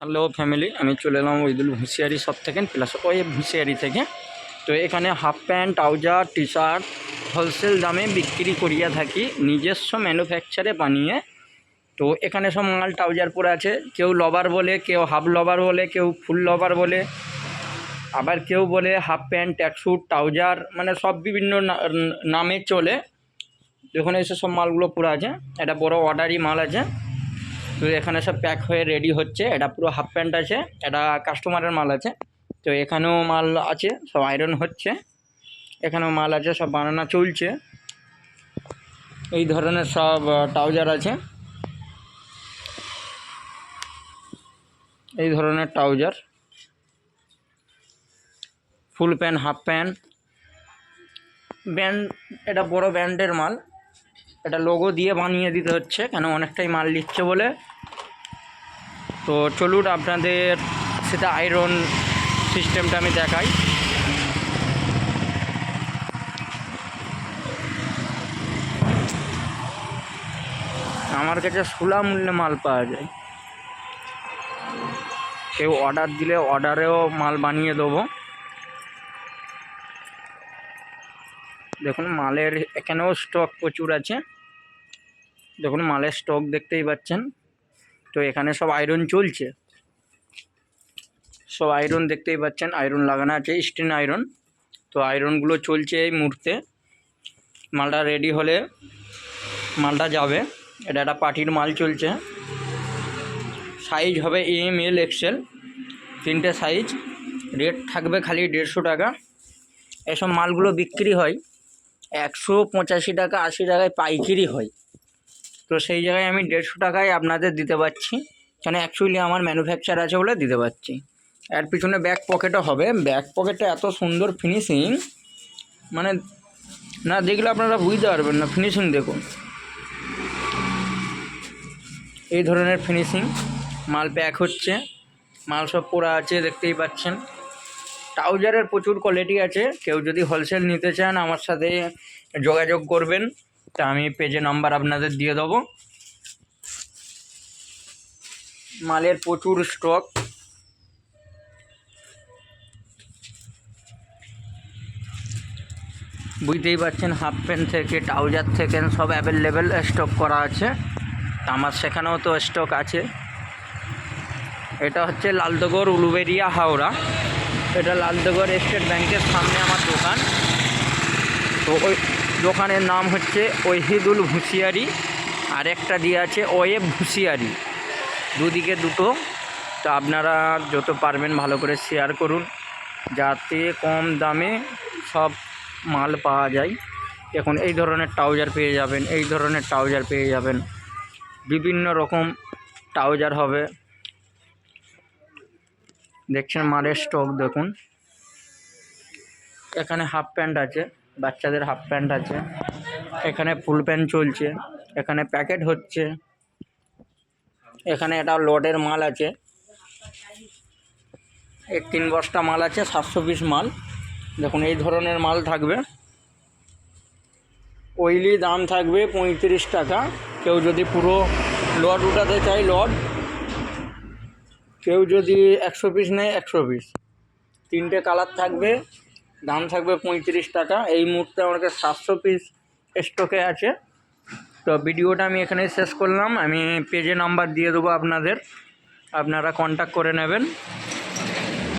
Hello family, আমি চলে এলাম ওইদুল হুঁশিয়ারি শপ থেকে প্লাস ওয়েব হুঁশিয়ারি থেকে। তো এখানে half pant, trouser, T shirt wholesale দামে বিক্রি করিয়া থাকি, নিজস্ব ম্যানুফ্যাকচারে বানিয়ে। তো এখানে সব মাল ট্রাউজার পরে আছে, কেউ লবার বলে, কেউ হাফ লবার বলে, কেউ ফুল লবার বলে, আবার কেউ বলে হাফ প্যান্ট, ট্র্যাকস্যুট, ট্রাউজার, মানে সব বিভিন্ন নামে চলে। এখানে এসে সব মালগুলো পুরো আছে, এটা বড় অর্ডারই মাল আছে। তো এখানে সব প্যাক হয়ে রেডি হচ্ছে। এটা পুরো হাফ প্যান্ট আছে, এটা কাস্টমারের মাল আছে। তো এখানেও মাল আছে, সব আয়রন হচ্ছে। এখানেও মাল আছে, সব বানানো চলছে। এই ধরনের সব ট্রাউজার আছে, এই ধরনের trouser, full pant, half pant, band. এটা বড় ব্র্যান্ডের মাল, এটা লোগো দিয়ে বানিয়ে দিতে হচ্ছে, কেন অনেকটাই মাল নিচ্ছে বলে। তো চলুন আপনাদের সেটা আয়রন সিস্টেমটা আমি দেখাই। আমার কাছে সুলভ মূল্যে মাল পাওয়া যায়, কেউ অর্ডার দিলে অর্ডারেও মাল বানিয়ে দেবো। দেখুন মালের এখানেও স্টক প্রচুর আছে, দেখুন মালের স্টক দেখতেই পাচ্ছেন। তো এখানে সব আয়রন চলছে, সব আয়রন দেখতেই পাচ্ছেন, আয়রন লাগানো আছে, স্টিন আয়রন। তো আয়রনগুলো চলছে এই মুহূর্তে। মালটা রেডি হলে মালটা যাবে। এটা একটা পার্টির মাল চলছে, সাইজ হবে এম, এল, এক্সেল, তিনটে সাইজ। রেট থাকবে খালি 150 টাকা। এসব মালগুলো বিক্রি হয় 185 টাকা, 80 টাকায় পাইকারি হয়। তো সেই জায়গায় আমি 150 টাকায় আপনাদের দিতে পারছি, কেন অ্যাকচুয়ালি আমার ম্যানুফ্যাকচার আছে বলে দিতে পারছি। এর পিছনে ব্যাক পকেটও হবে, ব্যাক পকেটে এত সুন্দর ফিনিশিং, মানে না দেখলে আপনারা বুঝতে পারবেন না। ফিনিশিং দেখুন, এই ধরনের ফিনিশিং। মাল প্যাক হচ্ছে, মাল সব পোড়া আছে দেখতেই পাচ্ছেন। ট্রাউজারের প্রচুর কোয়ালিটি আছে, কেউ যদি হোলসেল নিতে চান আমার সাথে যোগাযোগ করবেন, তা আমি পেজে নাম্বার আপনাদের দিয়ে দেবো। মালের প্রচুর স্টক। বুঝতেই পারছেন, হাফ প্যান্ট থেকে ট্রাউজার থেকে সব অ্যাভেলেবেল স্টক করা আছে। আমার সেখানেও তো স্টক আছে। এটা হচ্ছে লালদগড়, উলুবেড়িয়া, হাওড়া। এটা লালদগড় স্টেট ব্যাংকের সামনে আমার দোকান। তো ওই দোকানের নাম হচ্ছে ওহিদুল হুঁশিয়ারি, আর একটা দিয়ে আছে ওয়েব হুঁশিয়ারি, দুদিকে দুটো। তো আপনারা যত পারবেন ভালো করে শেয়ার করুন, যাতে কম দামে সব মাল পাওয়া যায়। এখন এই ধরনের ট্রাউজার পেয়ে যাবেন, এই ধরনের ট্রাউজার পেয়ে যাবেন, বিভিন্ন রকম ট্রাউজার হবে। দেখছেন মালের স্টক দেখুন। এখানে হাফ প্যান্ট আছে, বাচ্চাদের হাফ প্যান্ট আছে। এখানে ফুল প্যান্ট চলছে, এখানে প্যাকেট হচ্ছে। এখানে একটা লোডের মাল আছে, 3 বস্তা মাল আছে, 700 পিস মাল। দেখুন এই ধরনের মাল থাকবে। ওইলি দাম থাকবে 35 টাকা। কেউ যদি পুরো লড উঠাতে চায় লড, কেউ যদি 100 পিস নেয় 100 পিস। 3টে কালার থাকবে, দাম থাকবে 35 টাকা। এই মুহূর্তে আমার কাছে 700 পিস স্টকে আছে। তো ভিডিওটা আমি এখানেই শেষ করলাম। আমি পেজে নাম্বার দিয়ে দেবো আপনাদের, আপনারা কন্ট্যাক্ট করে নেবেন।